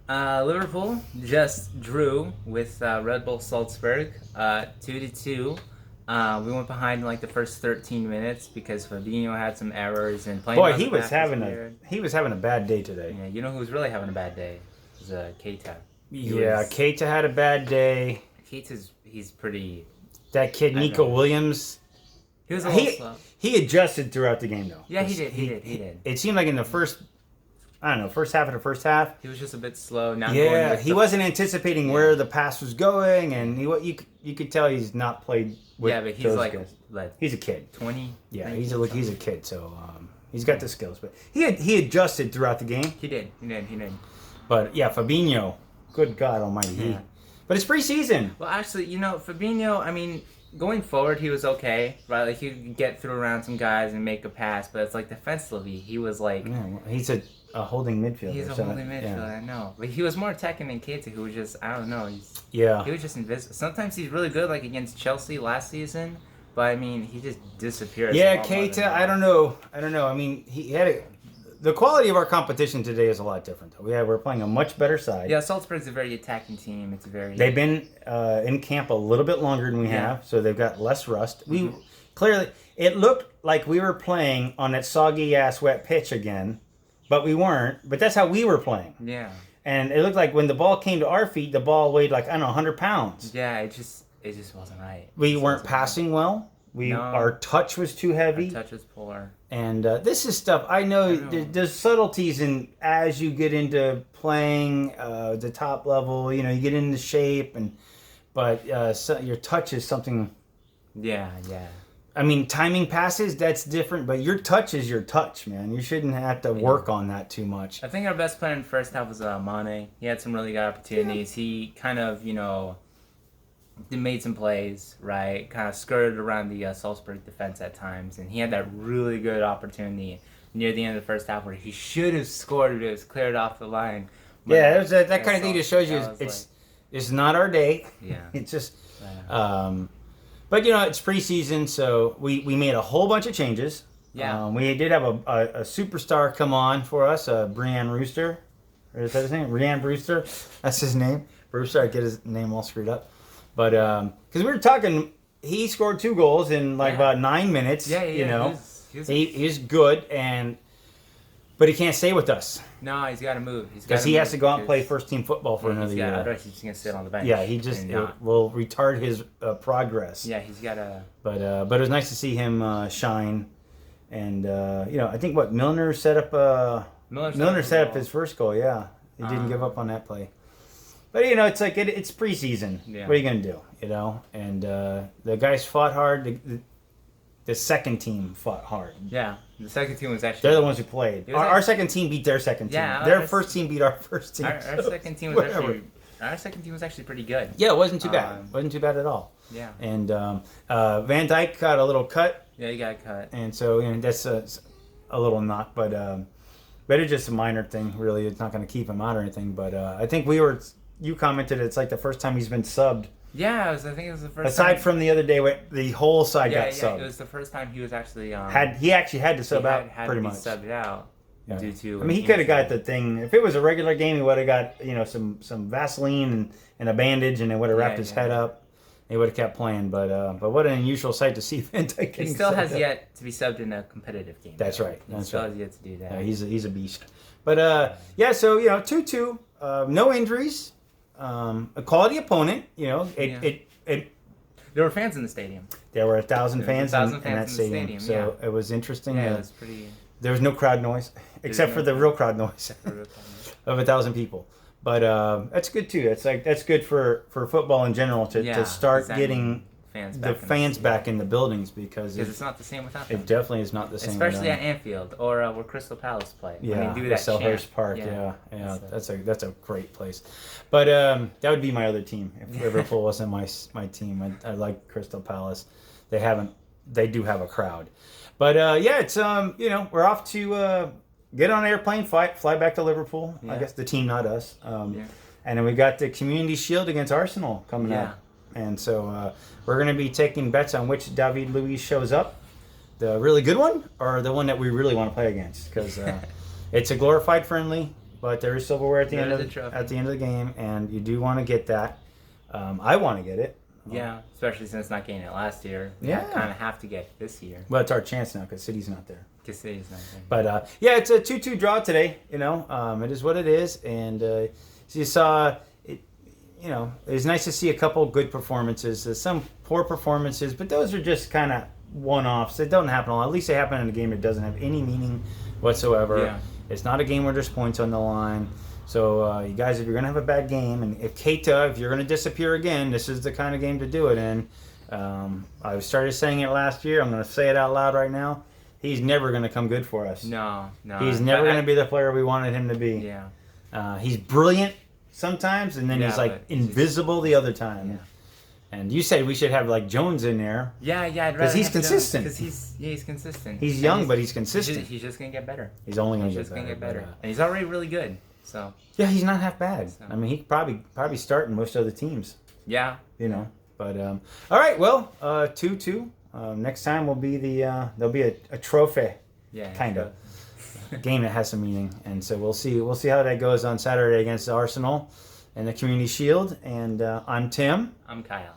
Liverpool just drew with Red Bull Salzburg, 2-2. We went behind in like the first 13 minutes because Fabinho had some errors and playing. Boy, on he the was back having weird. he was having a bad day today. Yeah, you know who was really having a bad day? It was Keita. Keita had a bad day. He's pretty. That kid I Nico know. Williams. He was a little slow. He adjusted throughout the game though. Yeah, he did. It seemed like in the first half of the first half. He was just a bit slow. Not Yeah, going with he wasn't anticipating where the pass was going, and you could tell he's not played with Yeah, but he's those like guys. He's a kid. 20. Yeah, he's a kid, so he's got the skills. But he adjusted throughout the game. He did. But yeah, Fabinho, good God Almighty, Yeah. But it's preseason. Well, actually, Fabinho, I mean, going forward, he was okay, right? Like, he could get through around some guys and make a pass, but it's like defensively, he was like... Yeah, well, he's a holding midfielder. He's a holding midfielder, I know. But he was more attacking than Keita, who was just, I don't know, he was just invisible. Sometimes he's really good, like against Chelsea last season, but, I mean, he just disappears. Yeah, Keita, I don't know. I mean, he had the quality of our competition today is a lot different, though. We're playing a much better side. Yeah, Salzburg's a very attacking team. They've been in camp a little bit longer than we have, so they've got less rust. Clearly, it looked like we were playing on that soggy ass wet pitch again, but we weren't. But that's how we were playing. Yeah. And it looked like when the ball came to our feet, the ball weighed like 100 pounds. Yeah, it just wasn't right. We weren't passing well. Our touch was too heavy. Our touch was poor. And this is stuff I know. There's subtleties in as you get into playing the top level. You get into shape, but your touch is something. Yeah. I mean, timing passes, that's different, but your touch is your touch, man. You shouldn't have to work on that too much. I think our best player in the first half was Mane. He had some really good opportunities. Yeah. He kind of, made some plays, right? Kind of skirted around the Salzburg defense at times, and he had that really good opportunity near the end of the first half where he should have scored, but it was cleared off the line. But yeah, it was that kind of thing just shows you it's not our day. Yeah. It's just... But it's preseason, so we made a whole bunch of changes. Yeah. We did have a superstar come on for us, Brian Rooster. Or is that his name? Brian Brewster. That's his name. Brewster. I get his name all screwed up. But because we were talking, he scored 2 goals in about 9 minutes. Yeah. He's good, but he can't stay with us. No, he's got to move. Because he has to go out and play first team football for another year. Otherwise, he's just gonna sit on the bench. Yeah, he just will retard his progress. Yeah, he's got to. But it was nice to see him shine, and I think Milner set up. Milner set up his first goal. Yeah, he didn't give up on that play. But it's like it's preseason. Yeah. What are you gonna do? And the guys fought hard. The second team fought hard. Yeah, the second team was actually... They're the ones who played. Our second team beat their second team. Yeah, their first team beat our first team. Our second team was actually pretty good. Yeah, it wasn't too bad. Wasn't too bad at all. Yeah. And Van Dijk got a little cut. Yeah, he got cut. And so that's a little knock, but it's just a minor thing. Really, it's not going to keep him out or anything. But I think you commented it's like the first time he's been subbed. Yeah, I think it was the first. Aside from the other day, when the whole side got subbed. It was the first time he was actually he actually had to sub out had pretty to be much. Subbed out due to. I mean, he could have got the thing. If it was a regular game, he would have got some Vaseline and a bandage, and they would have wrapped his head up. He would have kept playing. But what an unusual sight to see Van Dijk. He still has yet to be subbed in a competitive game. That's right. He still has yet to do that. Yeah, he's a beast. But so 2-2, no injuries, a quality opponent. There were fans in the stadium. There were 1,000 fans in that stadium. So it was interesting. Yeah, it was pretty. There was no crowd noise, except for the real crowd noise of 1,000 people. But that's good too. That's good for football in general to start getting the fans back in the buildings because it's not the same without them. It definitely is not the same. Especially at Anfield or where Crystal Palace play. Yeah, do that Selhurst Park. Yeah. That's a great place. But that would be my other team if Liverpool wasn't my team. I like Crystal Palace. They do have a crowd. But it's we're off to get on an airplane, fly back to Liverpool. Yeah. I guess the team, not us. And then we got the Community Shield against Arsenal coming up. And so we're going to be taking bets on which David Luiz shows up, the really good one or the one that we really want to play against, because it's a glorified friendly. but there is silverware at the There end is of a trophy. at the end of the game, and you do want to get that. I want to get it. Yeah, especially since not getting it last year. Yeah. Kind of have to get it this year. Well, it's our chance now because City's not there. Because City's not there. But yeah, it's a 2-2 draw today. You know, it is what it is, and so you saw it. You know, it was nice to see a couple good performances. Some poor performances, but those are just kind of one-offs. It doesn't happen a lot. At least they happen in a game that doesn't have any meaning whatsoever. Yeah. It's not a game where there's points on the line. So you guys, if you're gonna have a bad game, and if Keita, if you're gonna disappear again, this is the kind of game to do it in. I started saying it last year. I'm gonna say it out loud right now. He's never gonna come good for us. No. He's never gonna be the player we wanted him to be. Yeah. He's brilliant sometimes, and then he's like but invisible the other time. Yeah. And you said we should have like Jones in there. Yeah, I'd rather Because he's have Jones, consistent. 'cause he's consistent. He's And young, but he's consistent. He's just gonna get better. He's only gonna He's get just better. gonna get better, but, and he's already really good. So yeah, he's not half bad. So. I mean, he probably starting most of the teams. yeah, You know, but all right. Well, 2-2. Next time will be there'll be a trophy yeah, kind of game that has some meaning, and so we'll see how that goes on Saturday against Arsenal in the Community Shield. And I'm Tim. I'm Kyle.